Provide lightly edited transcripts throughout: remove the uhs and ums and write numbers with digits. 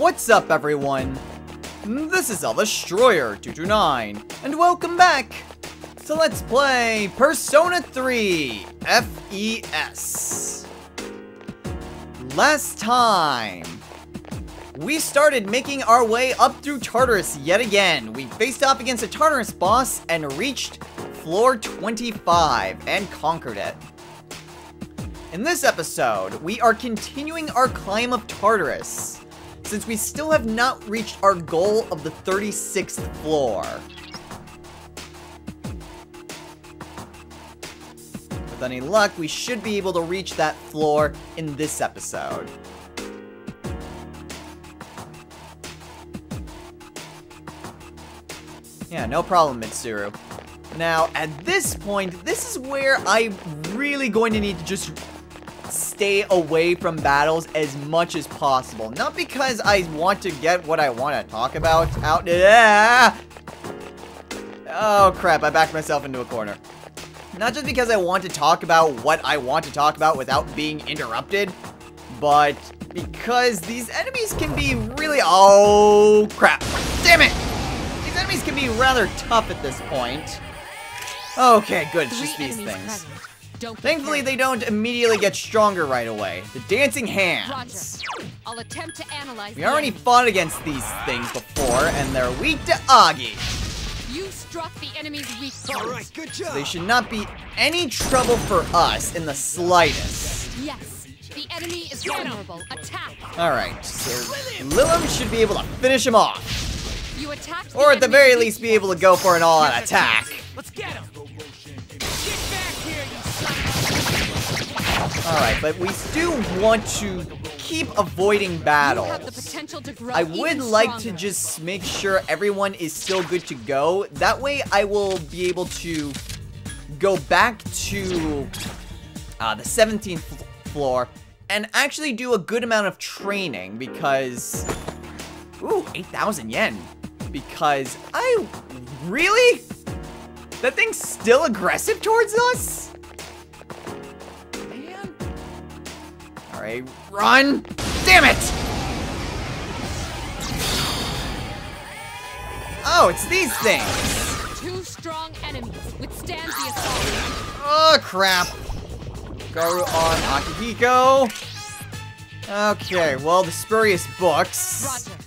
What's up, everyone? This is El Destroyer 229, and welcome back to Let's Play Persona 3 FES. Last time, we started making our way up through Tartarus yet again. We faced off against a Tartarus boss and reached floor 25 and conquered it. In this episode, we are continuing our climb of Tartarus, since we still have not reached our goal of the 36th floor. With any luck, we should be able to reach that floor in this episode. Yeah, no problem, Mitsuru. Now, at this point, this is where I'm really going to need to just stay away from battles as much as possible. Not because I want to get what I want to talk about out. Oh crap, I backed myself into a corner. Not just because I want to talk about what I want to talk about without being interrupted, but because these enemies can be really— oh crap, damn it! These enemies can be rather tough at this point. Okay, good, it's just these things. Thankfully, they don't immediately get stronger right away. The dancing hands. Roger. I'll attempt to analyze. We already fought against these things before, and they're weak to Agi. You struck the enemy's weak point. All right, good job. So they should not be any trouble for us in the slightest. Yes, the enemy is vulnerable. Attack. Alright, so Lilum should be able to finish him off. You attacked. Or at the very least be able to go for an all-out attack. Let's get him. Get back here, you son of a— Alright, but we do want to keep avoiding battles. You have the potential to grow I would even like to stronger. just make sure everyone is still good to go. That way I will be able to go back to the 17th floor and actually do a good amount of training because— ooh, 8,000 yen. Because really? That thing's still aggressive towards us? Man. Alright, run! Damn it! Oh, it's these things! Two strong enemies withstand the assault. Oh, crap. Go on Akihiko. Okay, well, the spurious books. Roger.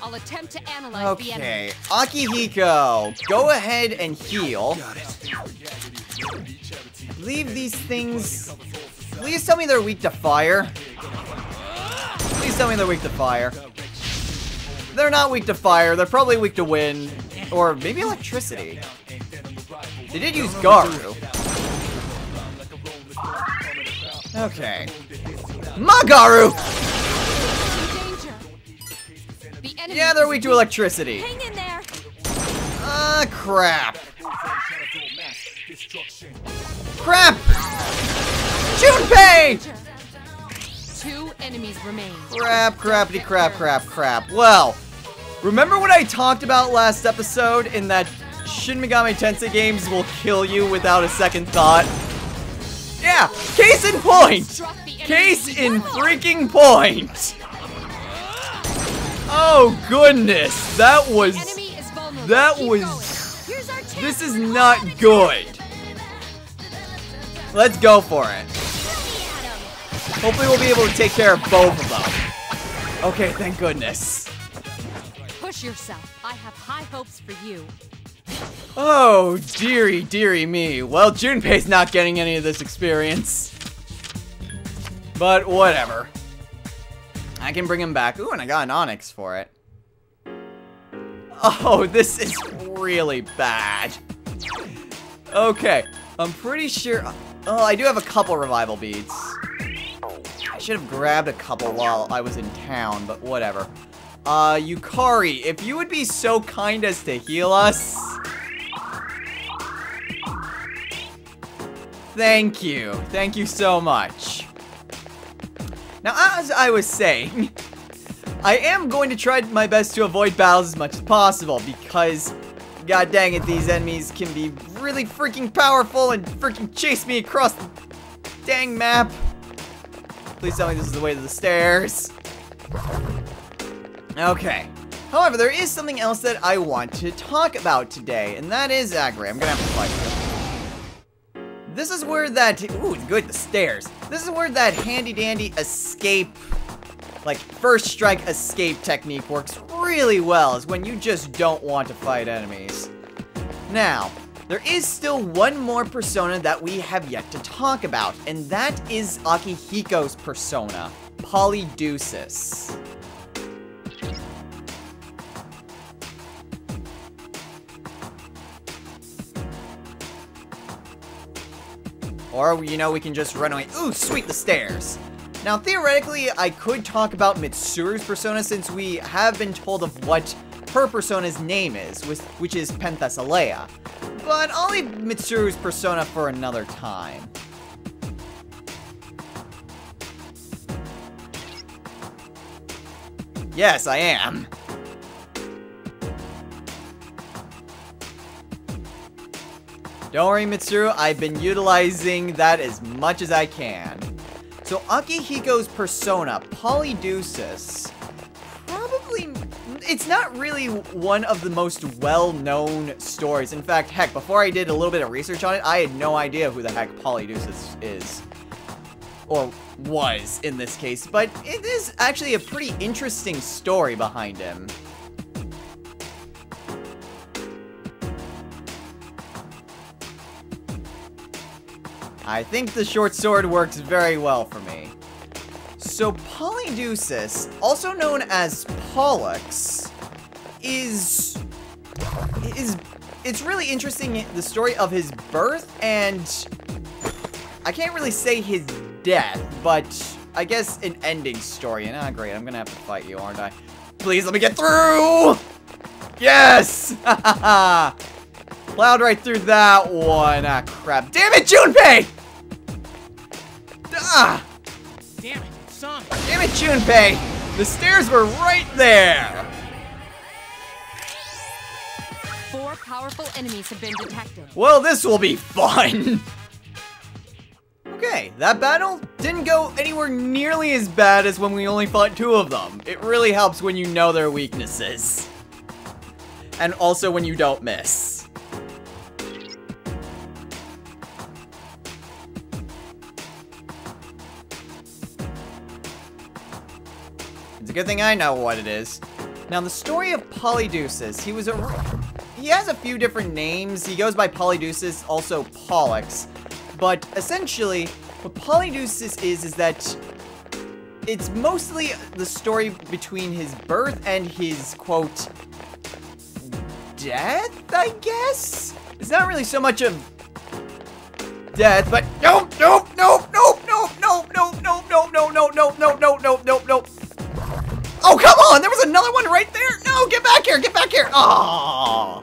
I'll attempt to analyze the enemy. Okay, Akihiko, go ahead and heal. I believe these things— please tell me they're weak to fire. Please tell me they're weak to fire. They're not weak to fire, they're probably weak to wind. Or maybe electricity. They did use Garu. Okay. Magaru! Yeah, they're weak to electricity. Hang in there. Ah, crap. Crap! Junpei! Two enemies remain. Crap, crappity crap, crap, crap. Well, remember what I talked about last episode in that Shin Megami Tensei games will kill you without a second thought? Yeah, case in point! Case in freaking point! Oh goodness, that was— this is not good. Let's go for it. Hopefully we'll be able to take care of both of them. Okay, thank goodness. Push yourself. I have high hopes for you. Oh, dearie me. Well, Junpei's not getting any of this experience. But whatever. I can bring him back. Ooh, and I got an Onyx for it. Oh, this is really bad. Okay, I'm pretty sure— oh, I do have a couple revival beads. I should have grabbed a couple while I was in town, but whatever. Yukari, if you would be so kind as to heal us. Thank you. Thank you so much. Now, as I was saying, I am going to try my best to avoid battles as much as possible because, god dang it, these enemies can be really freaking powerful and freaking chase me across the dang map. Please tell me this is the way to the stairs. Okay. However, there is something else that I want to talk about today, and that is Agri. I'm gonna have to fight you. This is where that... Ooh, good, the stairs. This is where that handy-dandy escape... Like, first strike escape technique works really well, is when you just don't want to fight enemies. Now, there is still one more persona that we have yet to talk about, and that is Akihiko's persona, Polydeuces. Or, you know, we can just run away. Ooh, sweet, the stairs. Now, theoretically, I could talk about Mitsuru's persona since we have been told of what her persona's name is, which is Penthesilea. But I'll leave Mitsuru's persona for another time. Yes, I am. Don't worry, Mitsuru, I've been utilizing that as much as I can. So, Akihiko's persona, Polydeuces, probably... It's not really one of the most well-known stories. In fact, heck, before I did a little bit of research on it, I had no idea who the heck Polydeuces is. Or was, in this case. But it is actually a pretty interesting story behind him. I think the short sword works very well for me. So Polydeuces, also known as Pollux, it's really interesting, the story of his birth, and I can't really say his death, but I guess an ending story. And ah, great, I'm gonna have to fight you, aren't I? Please let me get through! Yes! Plowed right through that one. Ah, crap. Damn it, Junpei! Ah! Damn it, Sonic. Damn it, Junpei! The stairs were right there! 4 powerful enemies have been detected. Well, this will be fun! Okay, that battle didn't go anywhere nearly as bad as when we only fought 2 of them. It really helps when you know their weaknesses. And also when you don't miss. It's a good thing I know what it is. Now, the story of Polydeuces, he has a few different names. He goes by Polydeuces, also Pollux. But essentially, what Polydeuces is that it's mostly the story between his birth and his, quote, death, I guess? It's not really so much of death, but no. Oh, come on! There was another one right there! No, get back here! Get back here! Oh,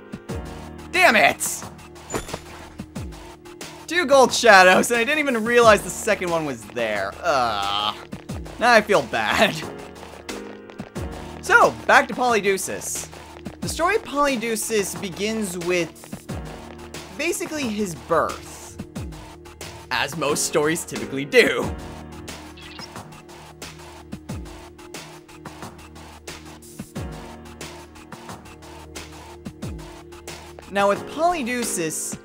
damn it! 2 gold shadows, and I didn't even realize the second one was there. Now I feel bad. So, back to Polydeuces. The story of Polydeuces begins with basically his birth, as most stories typically do. Now with Polydeuces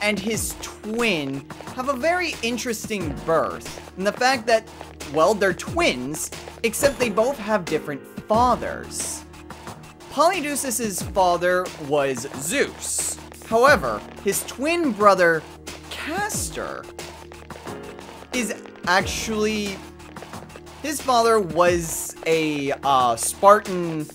and his twin have a very interesting birth. And the fact that, well, they're twins, except they both have different fathers. Polydeuces' father was Zeus. However, his twin brother, Castor, is actually... His father was a Spartan...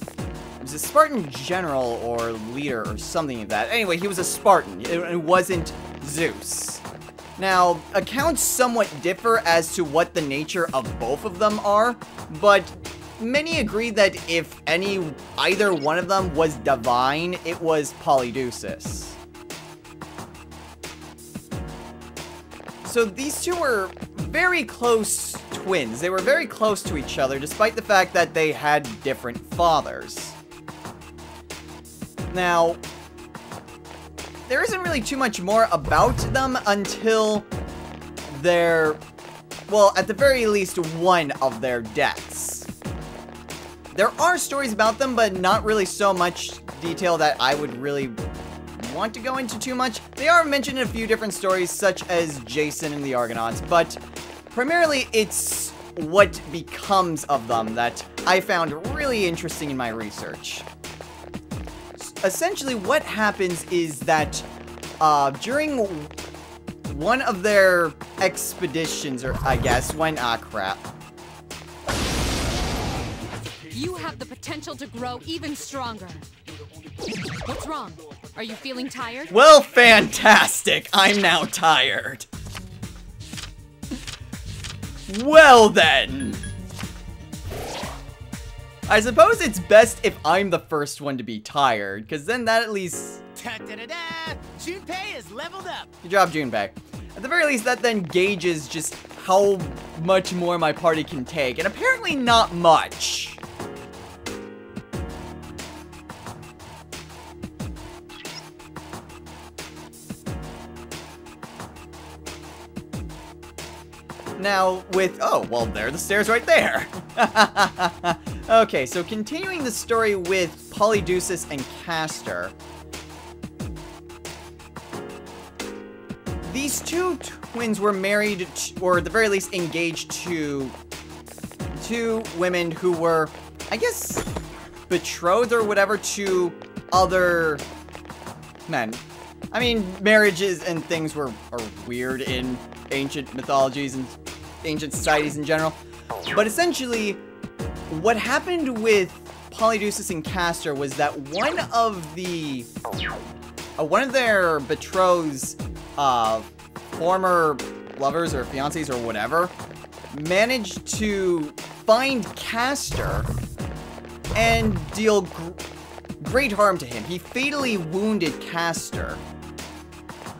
He was a Spartan general or leader or something like that. Anyway, he was a Spartan. It wasn't Zeus. Now, accounts somewhat differ as to what the nature of both of them are, but many agree that if either one of them was divine, it was Polydeuces. So these two were very close twins. They were very close to each other, despite the fact that they had different fathers. Now, there isn't really too much more about them until their, well, at the very least, one of their deaths. There are stories about them, but not really so much detail that I would really want to go into too much. They are mentioned in a few different stories, such as Jason and the Argonauts, but primarily it's what becomes of them that I found really interesting in my research. Essentially, what happens is that during one of their expeditions, or I guess, when, crap. You have the potential to grow even stronger. What's wrong? Are you feeling tired? Well, fantastic! I'm now tired. Well then. I suppose it's best if I'm the first one to be tired, because then that at least... Da-da-da-da! Junpei is leveled up! Good job, Junpei. At the very least, that then gauges just how much more my party can take, and apparently not much. Now, with... Oh, well, there are the stairs right there. Okay, so continuing the story with Polydeuces and Castor. These two twins were married, or at the very least engaged to two women who were, I guess, betrothed or whatever to other men. I mean, marriages and things are weird in ancient mythologies and ancient societies in general. But essentially, what happened with Polydeuces and Castor was that one of their betrothed's former lovers or fiancés or whatever managed to find Castor and deal great harm to him. He fatally wounded Castor.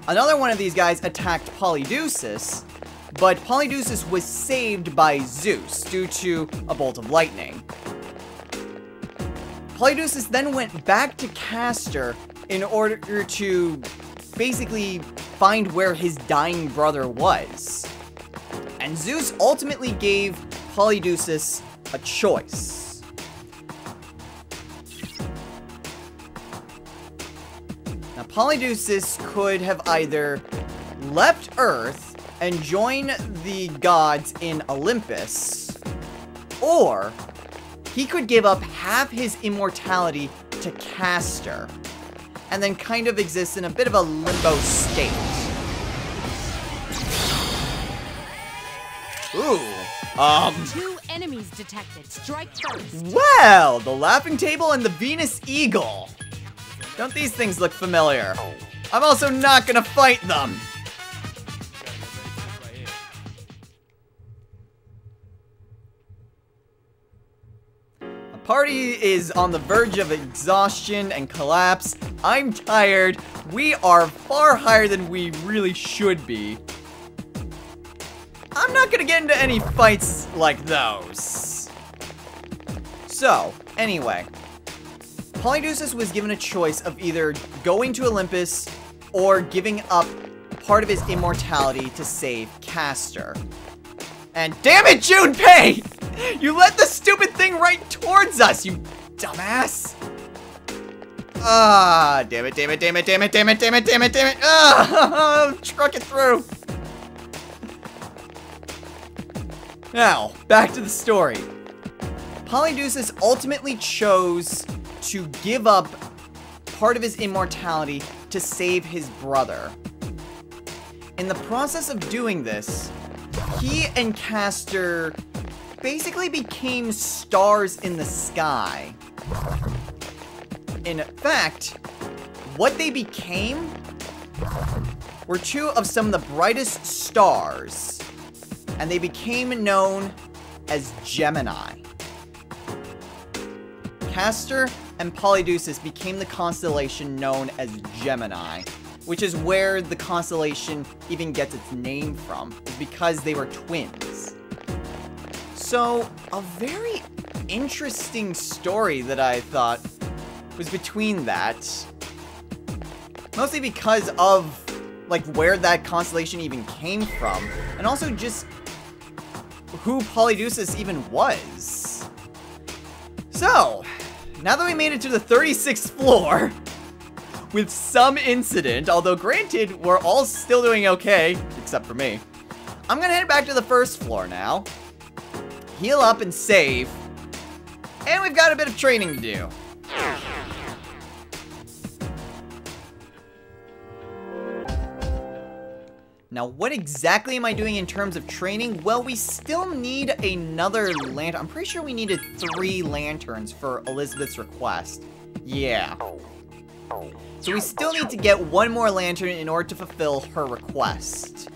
Another one of these guys attacked Polydeuces, but Polydeuces was saved by Zeus due to a bolt of lightning. Polydeuces then went back to Castor in order to basically find where his dying brother was. And Zeus ultimately gave Polydeuces a choice. Now, Polydeuces could have either left Earth and joined the gods in Olympus, or he could give up half his immortality to Castor, and then kind of exist in a bit of a limbo state. Ooh, Two enemies detected. Strike first. Well, the Laughing Table and the Venus Eagle. Don't these things look familiar? I'm also not gonna fight them. The party is on the verge of exhaustion and collapse. I'm tired. We are far higher than we really should be. I'm not gonna get into any fights like those. So, anyway. Polydeuces was given a choice of either going to Olympus or giving up part of his immortality to save Castor. And damn it, Junpei! You led the stupid thing right towards us, you dumbass! Ah, damn it, damn it, damn it, damn it, damn it, damn it, damn it, damn it! Ah, truck it through! Now, back to the story. Polydeuces ultimately chose to give up part of his immortality to save his brother. In the process of doing this, he and Castor basically became stars in the sky. In fact, what they became were two of some of the brightest stars, and they became known as Gemini. Castor and Polydeuces became the constellation known as Gemini, which is where the constellation even gets its name from, because they were twins. So, a very interesting story that I thought was between that. Mostly because of, like, where that constellation even came from, and also just who Polydeuces even was. So, now that we made it to the 36th floor, with some incident, although granted, we're all still doing okay, except for me, I'm gonna head back to the first floor now, heal up and save, and we've got a bit of training to do. Now, what exactly am I doing in terms of training? Well, we still need another lantern. I'm pretty sure we needed 3 lanterns for Elizabeth's request. Yeah. So we still need to get 1 more lantern in order to fulfill her request.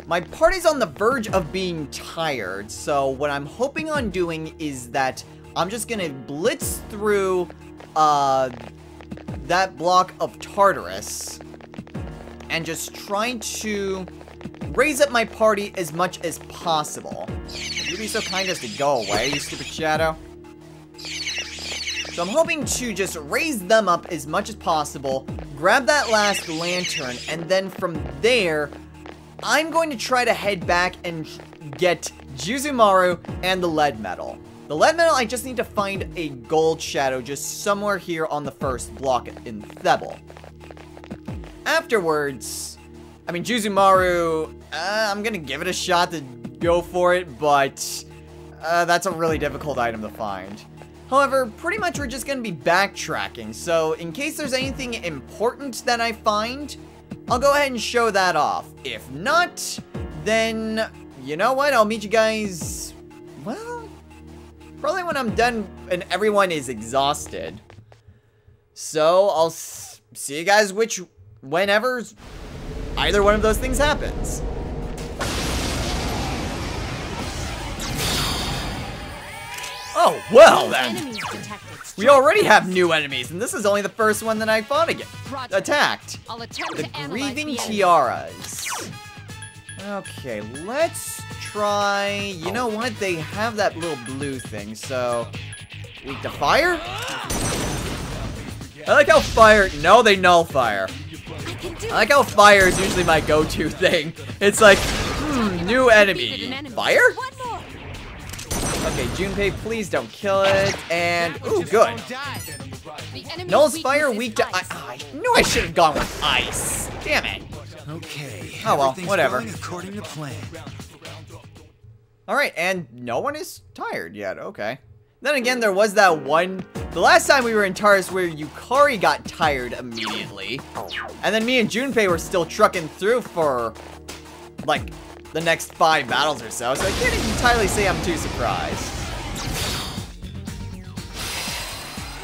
My party's on the verge of being tired, so what I'm hoping on doing is that I'm just gonna blitz through that block of Tartarus and just trying to raise up my party as much as possible. Would you be so kind as to go away, you stupid shadow? So I'm hoping to just raise them up as much as possible, grab that last lantern, and then from there, I'm going to try to head back and get Juzumaru and the lead medal. The lead medal, I just need to find a gold shadow just somewhere here on the first block in Thebel. Afterwards, I mean, Juzumaru, I'm gonna give it a shot to go for it, but that's a really difficult item to find. However, pretty much we're just gonna be backtracking, so in case there's anything important that I find, I'll go ahead and show that off. If not, then, you know what, I'll meet you guys, well, probably when I'm done and everyone is exhausted. So, I'll see you guys whenever either one of those things happens. Oh, well then. We already have new enemies, and this is only the first one that I fought against. Attacked. The Grieving Tiaras. Okay, let's try... You know what? They have that little blue thing, so... Weak to fire? I like how fire... No, they null fire. I like how fire is usually my go-to thing. It's like, new enemy. Fire? Okay, Junpei, please don't kill it. And, ooh, good. Null's fire, weak to ice. I knew I should have gone with ice. Damn it. Okay. Oh well, whatever. According to plan. Alright, and no one is tired yet. Okay. Then again, there was that one... The last time we were in Tartarus where Yukari got tired immediately. And then me and Junpei were still trucking through for, like, the next 5 battles or so. So I can't entirely say I'm too surprised.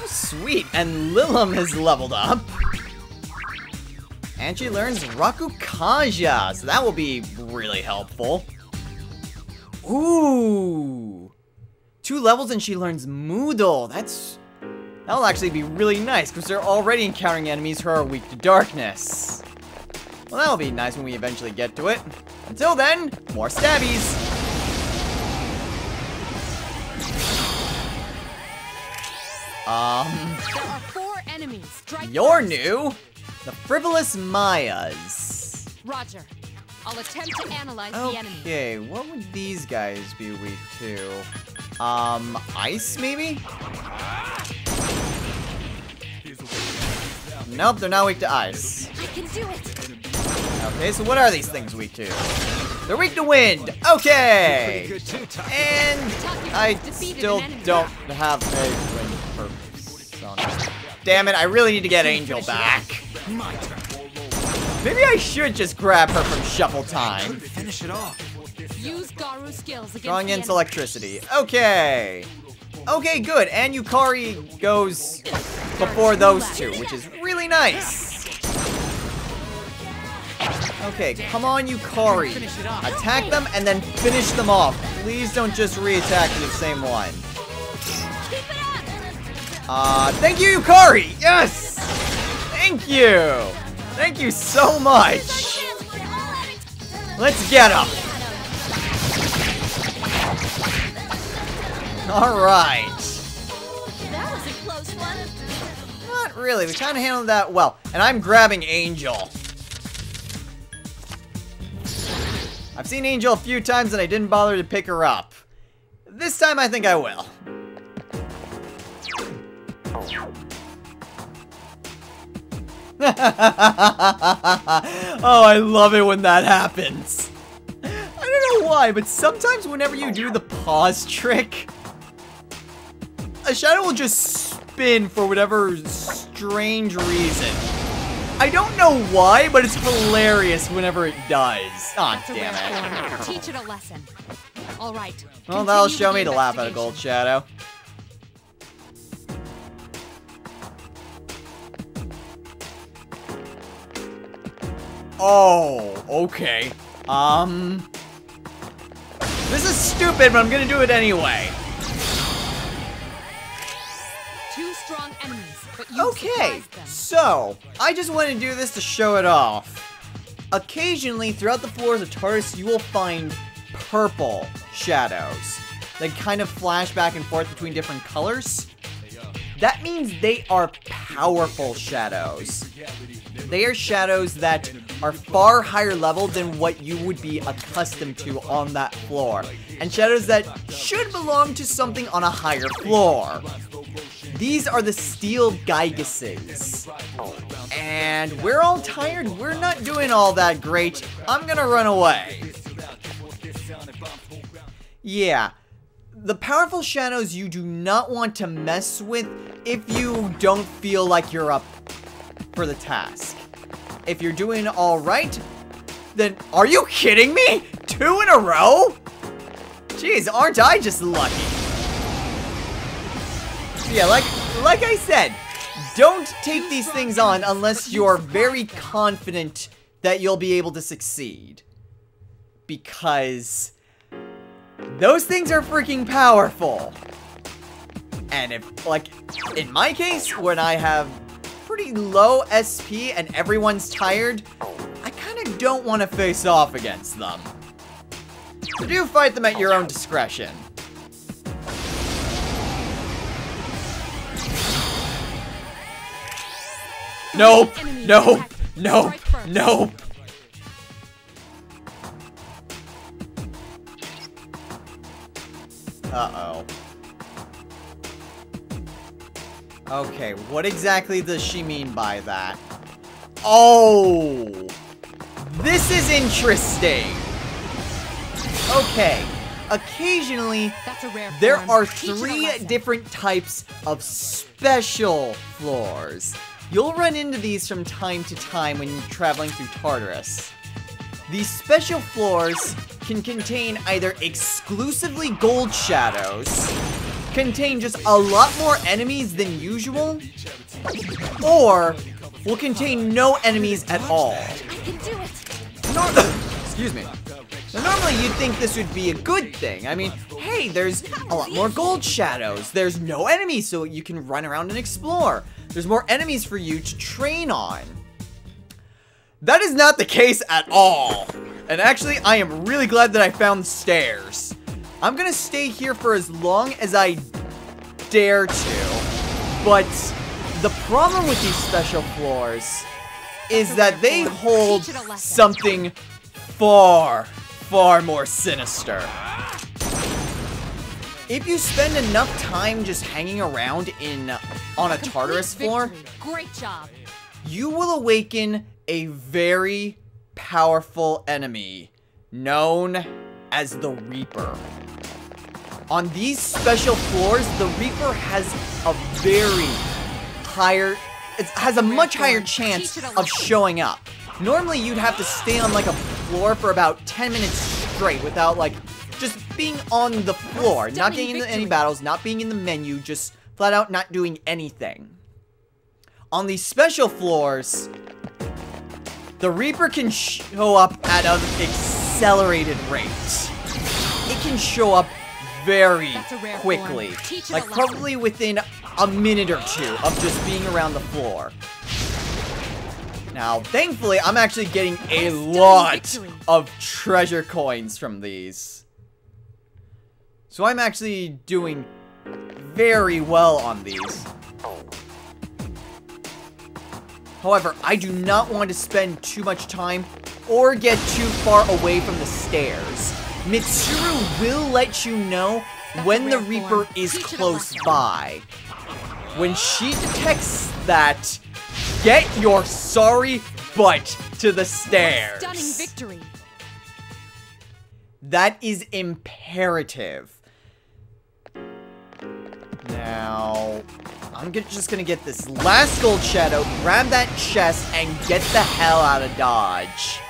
Oh, sweet. And Lilim has leveled up. And she learns Rakukaja. So that will be really helpful. Ooh. 2 levels and she learns Moodle. That'll actually be really nice, because they're already encountering enemies who are weak to darkness. Well, that'll be nice when we eventually get to it. Until then, more stabbies. There are 4 enemies. Strike You're first. new. The Frivolous Mayas. Roger. I'll attempt to analyze the enemy. Okay, what would these guys be weak to? Ice, maybe? Nope, they're not weak to ice. I can do it. Okay, so what are these things weak to? They're weak to wind. Okay. And I still don't have a wind persona. Damn it, I really need to get Angel back. Maybe I should just grab her from shuffle time. Finish it off. Use Garu skills against Drawing the into enemy. electricity. Okay. Okay, good. And Yukari goes before those two, which is really nice. Okay, come on, Yukari. Attack them and then finish them off. Please don't just re-attack the same one. Thank you, Yukari! Yes! Thank you! Thank you so much! Let's get him! Alright. That was a close one. Not really, we kind of handled that well. And I'm grabbing Angel. I've seen Angel a few times and I didn't bother to pick her up. This time I think I will. Oh, I love it when that happens. I don't know why, but sometimes whenever you do the pause trick, a shadow will just spin for whatever strange reason. I don't know why, but it's hilarious whenever it does. Aw, That's a damn rare it. form. Teach it a lesson. All right. Well, that'll continue show with me the to laugh at a investigation. gold shadow. Oh, okay. This is stupid, but I'm gonna do it anyway. Two strong enemies, but you Okay, surprised them. so, I just want to do this to show it off. Occasionally, throughout the floors of Tartarus, you will find purple shadows that kind of flash back and forth between different colors. That means they are powerful shadows. They are shadows that are far higher level than what you would be accustomed to on that floor. And shadows that should belong to something on a higher floor. These are the steel Gygases. And we're all tired. We're not doing all that great. I'm gonna run away. Yeah. The powerful shadows you do not want to mess with if you don't feel like you're up for the task. If you're doing alright, then are you kidding me? 2 in a row? Jeez, aren't I just lucky? Yeah, like I said, don't take these things on unless you're very confident that you'll be able to succeed. Because those things are freaking powerful. And if, like, in my case, when I have pretty low SP and everyone's tired, I kind of don't want to face off against them. So do fight them at your own discretion. Nope, nope, nope, nope. Uh-oh. Okay, what exactly does she mean by that? Oh! This is interesting! Okay, occasionally, That's a rare there form. are Teach it a 3 lesson. different types of special floors. You'll run into these from time to time when you're traveling through Tartarus. These special floors can contain either exclusively gold shadows, contain just a lot more enemies than usual, or will contain no enemies at all. I can do it. Excuse me. Now, normally you'd think this would be a good thing. I mean, hey, there's a lot more gold shadows. There's no enemies, so you can run around and explore. There's more enemies for you to train on. That is not the case at all. And actually, I am really glad that I found the stairs. I'm gonna stay here for as long as I dare to. But the problem with these special floors is that they hold something far, far more sinister. If you spend enough time just hanging around on a Tartarus floor, Great job. you will awaken a very powerful enemy known as the Reaper. On these special floors, the Reaper has a has a much higher chance of showing up. Normally, you'd have to stay on like a floor for about 10 minutes straight without like just being on the floor, not getting into any battles, not being in the menu, just flat out not doing anything. On these special floors, the Reaper can show up at an accelerated rate. It can show up very quickly, like probably within a minute or 2 of just being around the floor. Now, thankfully, I'm actually getting a lot of treasure coins from these. So I'm actually doing very well on these. However, I do not want to spend too much time or get too far away from the stairs. Mitsuru will let you know when the Reaper is close by. When she detects that, get your sorry butt to the stairs. Stunning victory. That is imperative. Now, I'm just gonna get this last gold shadow, grab that chest, and get the hell out of Dodge.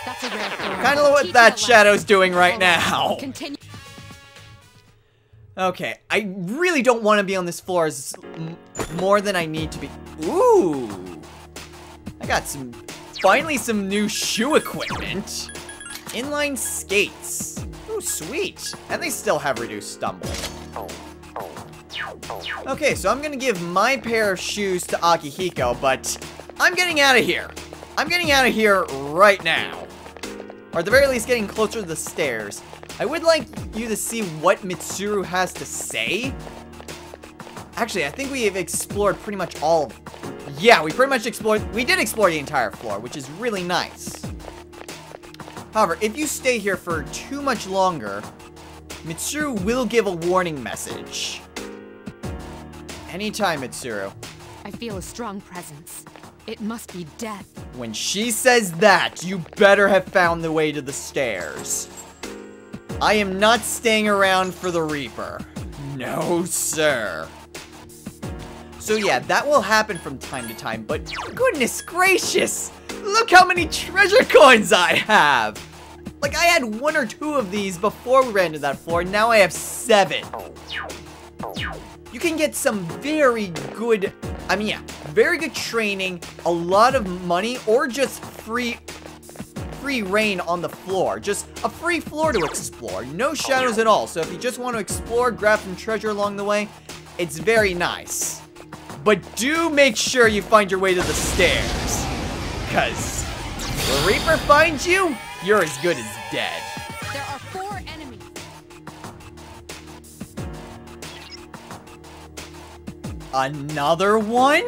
That's a rare form. Kind of what that shadow's doing right now. Continue. Okay, I really don't want to be on this floor more than I need to be. Ooh. I got finally some new shoe equipment. Inline skates. Ooh, sweet. And they still have reduced stumble. Okay, so I'm gonna give my pair of shoes to Akihiko, but I'm getting out of here. I'm getting out of here right now. Or at the very least, getting closer to the stairs. I would like you to see what Mitsuru has to say. Actually, I think we have explored pretty much all of... Yeah, we pretty much explored... We did explore the entire floor, which is really nice. However, if you stay here for too much longer, Mitsuru will give a warning message. Anytime, Mitsuru. I feel a strong presence. It must be death. When she says that, you better have found the way to the stairs. I am not staying around for the Reaper. No, sir. So yeah, that will happen from time to time, but goodness gracious! Look how many treasure coins I have! Like, I had 1 or 2 of these before we ran to that floor, now I have 7. You can get some very good, very good training, a lot of money, or just free reign on the floor. Just a free floor to explore. No shadows at all. So if you just want to explore, grab some treasure along the way, it's very nice. But do make sure you find your way to the stairs. Because the Reaper finds you, you're as good as dead. There are 4 enemies. Another one?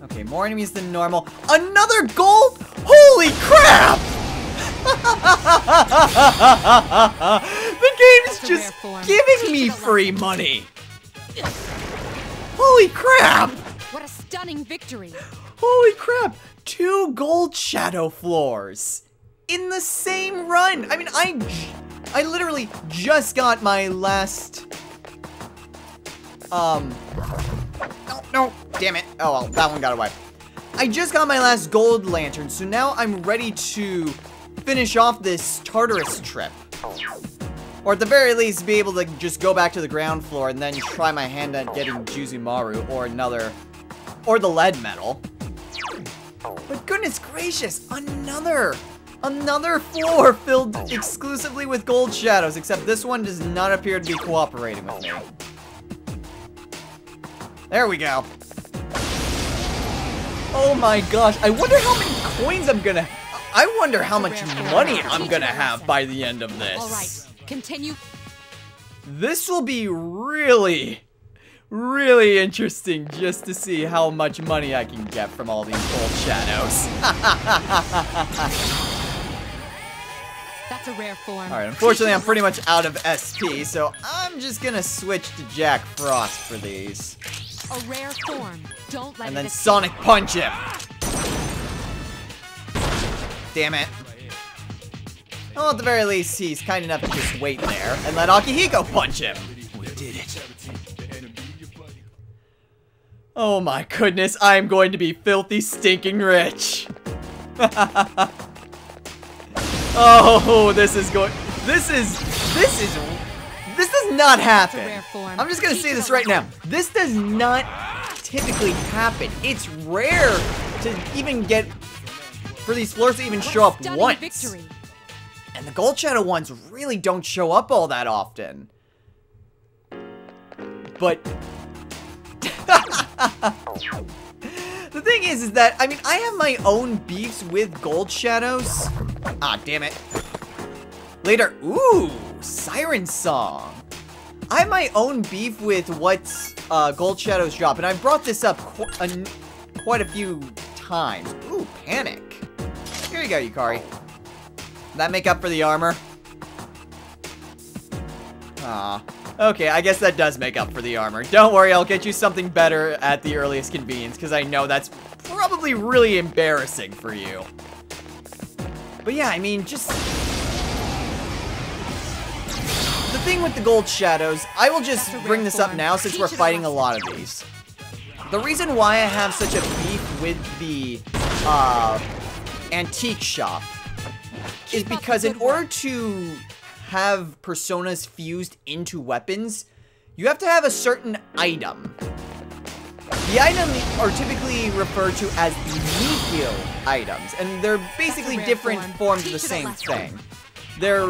Okay, more enemies than normal. Another gold? Holy crap! The game's just giving me free money. Holy crap! What a stunning victory. Holy crap! 2 gold shadow floors in the same run. I mean, I literally just got my last... No, damn it. Oh, well, that one got away. I just got my last gold lantern, so now I'm ready to finish off this Tartarus trip. Or at the very least, be able to just go back to the ground floor and then try my hand at getting Juzumaru or the lead medal. But goodness gracious, another floor filled exclusively with gold shadows, except this one does not appear to be cooperating with me. There we go. Oh my gosh, I wonder how many coins I wonder how much money I'm gonna have by the end of this. Alright, continue. This will be really, really interesting just to see how much money I can get from all these gold shadows. That's a rare form. Alright, unfortunately I'm pretty much out of SP, so I'm just gonna switch to Jack Frost for these. A rare form. Don't let And it then escape. Sonic Punch him. Damn it. Well, at the very least, he's kind enough to just wait there and let Akihiko punch him. We did it. Oh my goodness, I'm going to be filthy stinking rich. Oh, this is does not happen. That's a rare form. I'm just gonna say this right now. This does not typically happen. It's rare to even get for these floors to even show up once. Victory. And the gold shadow ones really don't show up all that often. But the thing is that, I mean, I have my own beefs with gold shadows. Ah, damn it. Later, ooh, Siren Song. I have my own beef with what gold shadows drop, and I've brought this up quite a few times. Ooh, Panic. Here you go, Yukari. That make up for the armor? Ah, okay, I guess that does make up for the armor. Don't worry, I'll get you something better at the earliest convenience, because I know that's probably really embarrassing for you. But yeah, I mean, just... The thing with the gold shadows, I will just bring this up now since we're fighting a lot of these. The reason why I have such a beef with the antique shop is because in order to have personas fused into weapons, you have to have a certain item. The items are typically referred to as the nihil items, and they're basically different forms of the same thing. They're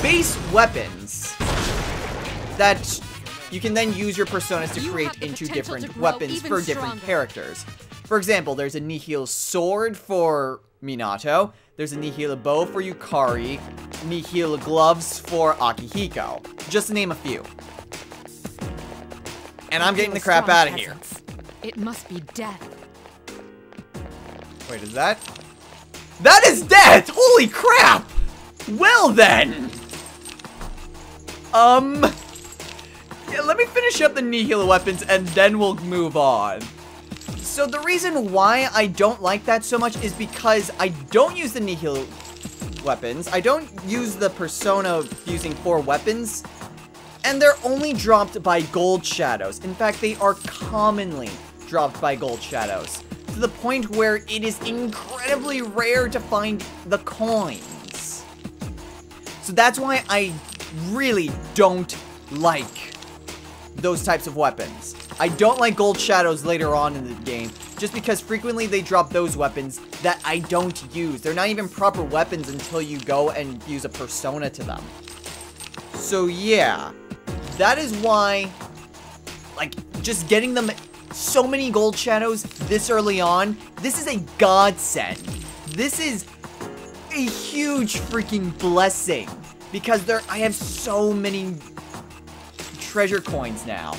base weapons that you can then use your personas to create into different weapons for different characters. For example, there's a nihil sword for Minato, there's a nihil bow for Yukari, nihil gloves for Akihiko, just to name a few. And I'm getting the crap out of here. It must be death. Wait, is that? That is death! Holy crap! Well then! Yeah, let me finish up the nihil weapons and then we'll move on. So the reason why I don't like that so much is because I don't use the nihil weapons. I don't use the persona using 4 weapons. And they're only dropped by gold shadows. In fact, they are commonly dropped by gold shadows. To the point where it is incredibly rare to find the coins. So that's why I really don't like those types of weapons. I don't like gold shadows later on in the game, just because frequently they drop those weapons that I don't use. They're not even proper weapons until you go and use a persona to them. So yeah, that is why, like, just getting them so many gold shadows this early on, this is a godsend. This is a huge freaking blessing, because I have so many treasure coins now.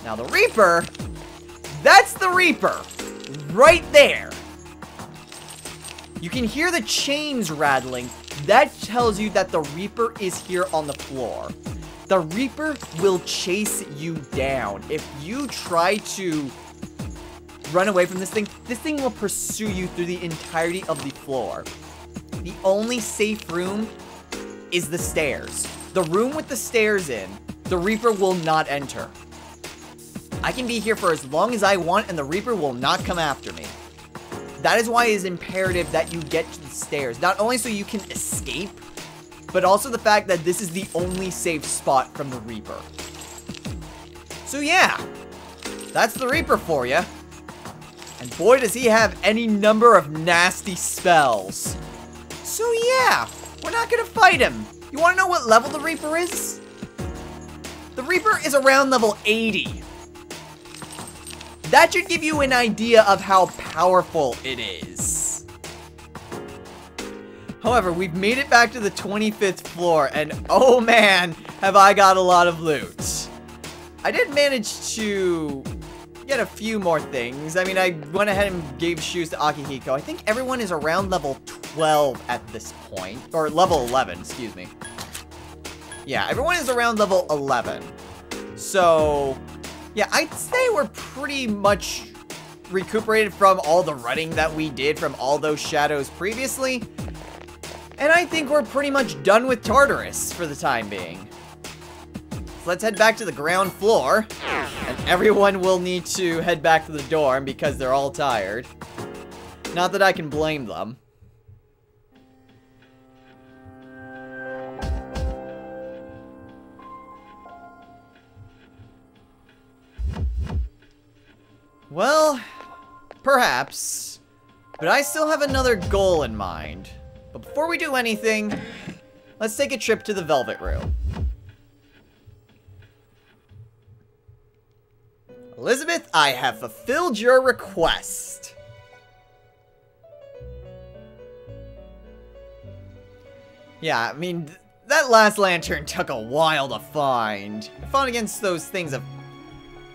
Now the Reaper, that's the Reaper, right there. You can hear the chains rattling. That tells you that the Reaper is here on the floor. The Reaper will chase you down. If you try to run away from this thing will pursue you through the entirety of the floor. The only safe room is the stairs. The room with the stairs in, the Reaper will not enter. I can be here for as long as I want and the Reaper will not come after me. That is why it is imperative that you get to the stairs. Not only so you can escape, but also the fact that this is the only safe spot from the Reaper. So yeah, that's the Reaper for you. And boy does he have any number of nasty spells. So yeah, we're not gonna fight him. You wanna know what level the Reaper is? The Reaper is around level 80. That should give you an idea of how powerful it is. However, we've made it back to the 25th floor, and oh man, have I got a lot of loot. I did manage to get a few more things. I mean, I went ahead and gave shoes to Akihiko. I think everyone is around level 12 at this point, or level 11, excuse me. Yeah, everyone is around level 11. So yeah, I'd say we're pretty much recuperated from all the running that we did from all those shadows previously. And I think we're pretty much done with Tartarus for the time being. So let's head back to the ground floor. And everyone will need to head back to the dorm because they're all tired. Not that I can blame them. Well, perhaps, but I still have another goal in mind. But before we do anything, let's take a trip to the Velvet Room. Elizabeth, I have fulfilled your request. Yeah, I mean, that last lantern took a while to find. I fought against those things of...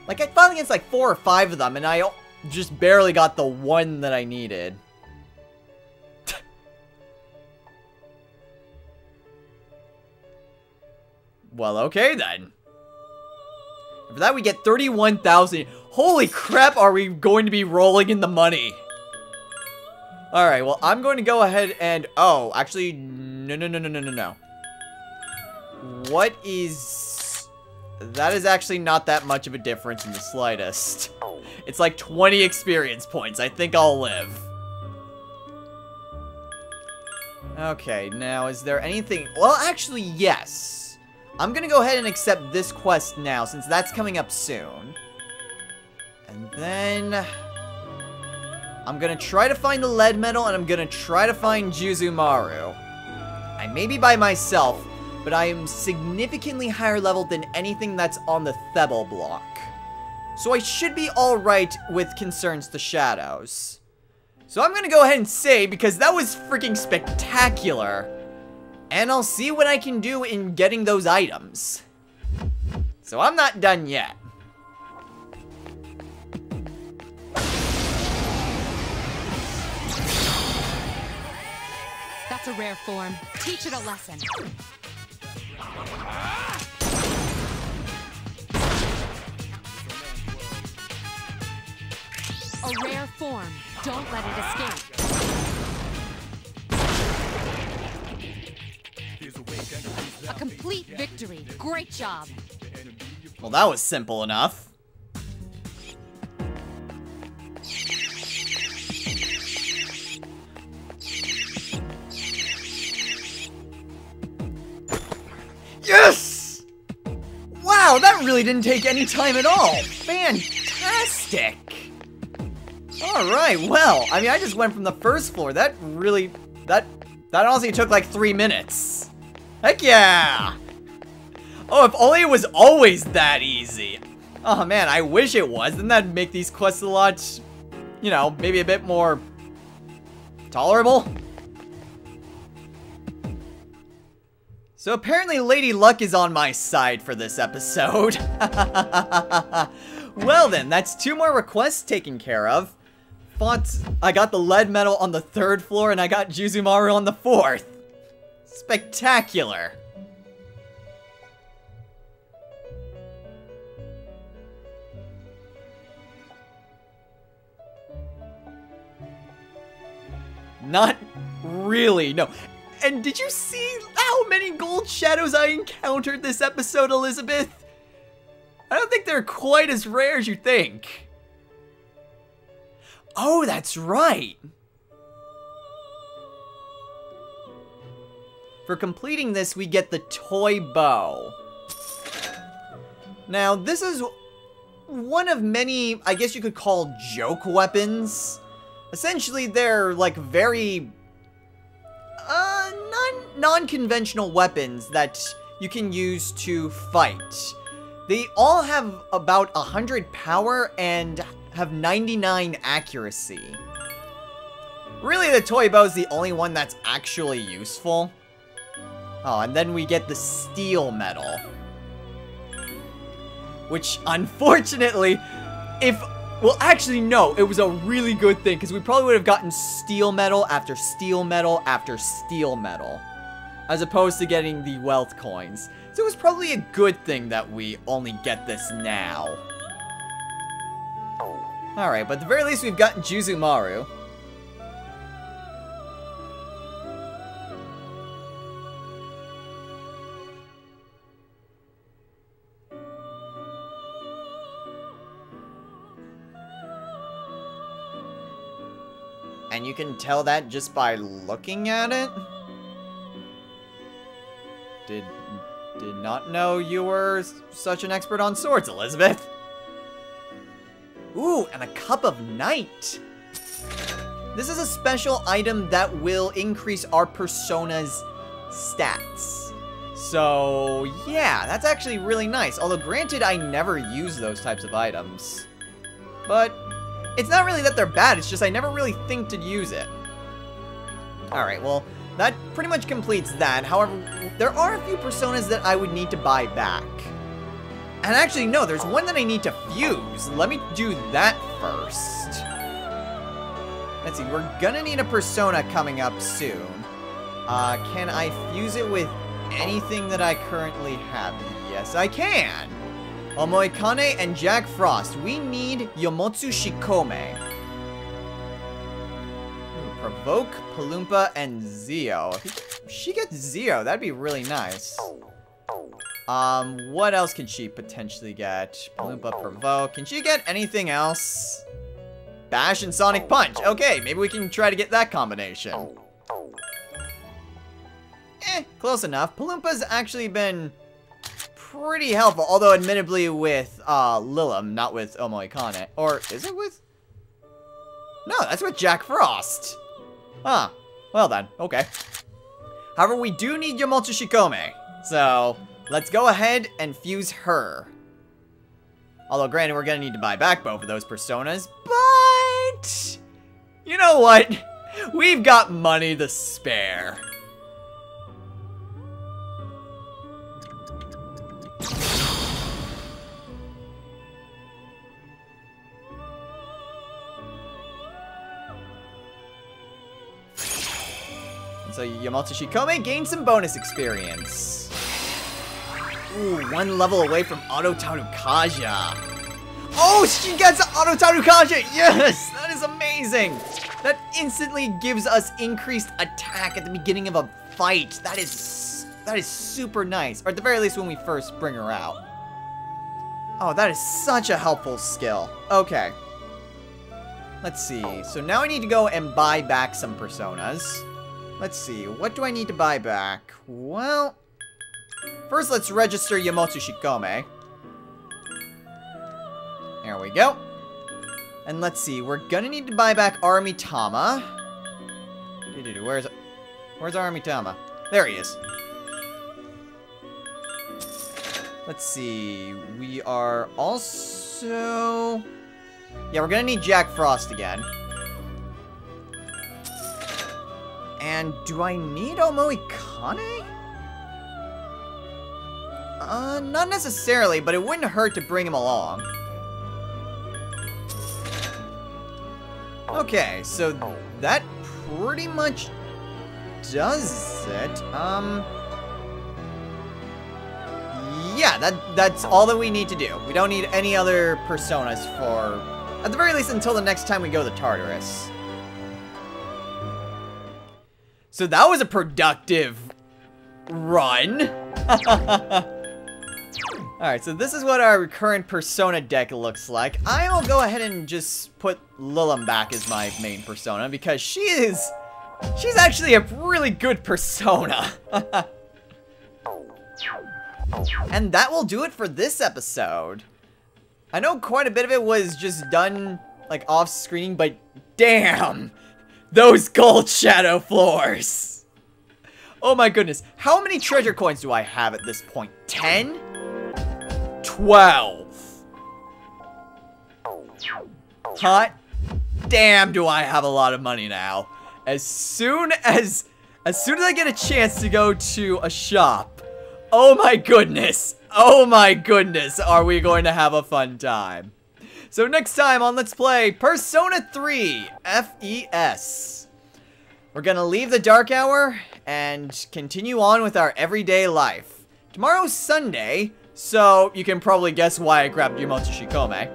Like, I fought against like 4 or 5 of them, and I just barely got the one that I needed. Well, okay then. For that, we get 31,000. Holy crap, are we going to be rolling in the money? Alright, well, I'm going to go ahead and... Oh, actually, no. What is... That is actually not that much of a difference in the slightest. It's like 20 experience points. I think I'll live. Okay, now, is there anything... Well, actually, yes. I'm gonna go ahead and accept this quest now, since that's coming up soon. And then... I'm gonna try to find the lead medal, and I'm gonna try to find Juzumaru. I may be by myself, but I am significantly higher level than anything that's on the Thebble block. So I should be alright with concerns to shadows. So I'm gonna go ahead and say, because that was freaking spectacular, and I'll see what I can do in getting those items. So I'm not done yet. That's a rare form. Teach it a lesson. A rare form. Don't let it escape. A complete victory. Great job. Well, that was simple enough. Yes! Wow, that really didn't take any time at all. Fantastic. Alright, well, I mean, I just went from the first floor. That honestly took like 3 minutes. Heck yeah! Oh, if only it was always that easy. Oh man, I wish it was. Then that'd make these quests a lot, you know, maybe a bit more tolerable. So apparently Lady Luck is on my side for this episode. Well then, that's 2 more requests taken care of. I got the lead medal on the 3rd floor, and I got Juzumaru on the 4th. Spectacular. Not really, no. And did you see how many gold shadows I encountered this episode, Elizabeth? I don't think they're quite as rare as you think. Oh, that's right. For completing this, we get the toy bow. Now, this is one of many, I guess you could call, joke weapons. Essentially, they're like very non-conventional weapons that you can use to fight. They all have about 100 power and have 99 accuracy. Really, the toy bow is the only one that's actually useful. Oh, and then we get the steel medal. Which, unfortunately, well, actually, no, it was a really good thing, because we probably would have gotten steel medal after steel medal after steel medal, as opposed to getting the wealth coins. So it was probably a good thing that we only get this now. Alright, but at the very least, we've gotten Juzumaru. And you can tell that just by looking at it? Did not know you were such an expert on swords, Elizabeth. Ooh, and a Cup of Night. This is a special item that will increase our persona's stats. So, yeah, that's actually really nice. Although, granted, I never use those types of items. But it's not really that they're bad, it's just I never really think to use it. Alright, well, that pretty much completes that. However, there are a few personas that I would need to buy back. And actually, no, there's one that I need to fuse. Let me do that first. Let's see, we're gonna need a persona coming up soon. Can I fuse it with anything that I currently have? Yes, I can. Omoikane and Jack Frost. We need Yomotsu Shikome. Ooh, Provoke, Palumpa, and Zio. If she gets Zio, that'd be really nice. What else can she potentially get? Palumpa, Provoke. Can she get anything else? Bash and Sonic Punch. Okay, maybe we can try to get that combination. Close enough. Palumpa's actually been pretty helpful, although admittedly with Lilim, not with Omoikane. Or is it with? No, that's with Jack Frost. Huh. Well then, okay. However, we do need Yomotsu Shikome, so let's go ahead and fuse her. Although, granted, we're gonna need to buy back both of those personas, but you know what? We've got money to spare. So Yomotsu Shikome gained some bonus experience. Ooh, 1 level away from Auto Tarukaja. Oh, she gets Auto Tarukaja! Yes! That is amazing! That instantly gives us increased attack at the beginning of a fight. That is super nice. Or at the very least when we first bring her out. Oh, that is such a helpful skill. Okay. Let's see. So now I need to go and buy back some personas. Let's see, what do I need to buy back? Well, first let's register Yomotsu Shikome. There we go. And let's see, we're gonna need to buy back Aramitama. Where's Aramitama? There he is. Let's see, we are also... Yeah, we're gonna need Jack Frost again. And do I need Omoikane? Not necessarily, but it wouldn't hurt to bring him along. Okay, so that pretty much does it. Yeah, that's all that we need to do. We don't need any other personas for, at the very least, until the next time we go to Tartarus. So that was a productive run. Alright, so this is what our current persona deck looks like. I will go ahead and just put Lilim back as my main persona because she's actually a really good persona. And that will do it for this episode. I know quite a bit of it was just done like off screen, but damn! Those gold shadow floors! Oh my goodness. How many treasure coins do I have at this point? 10? 12. Hot damn do I have a lot of money now. As soon as I get a chance to go to a shop, oh my goodness, are we going to have a fun time. So next time on Let's Play Persona 3 FES, we're gonna leave the dark hour and continue on with our everyday life. Tomorrow's Sunday, so you can probably guess why I grabbed Yomotsu Shikome.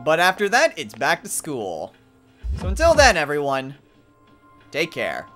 But after that, it's back to school. So until then, everyone, take care.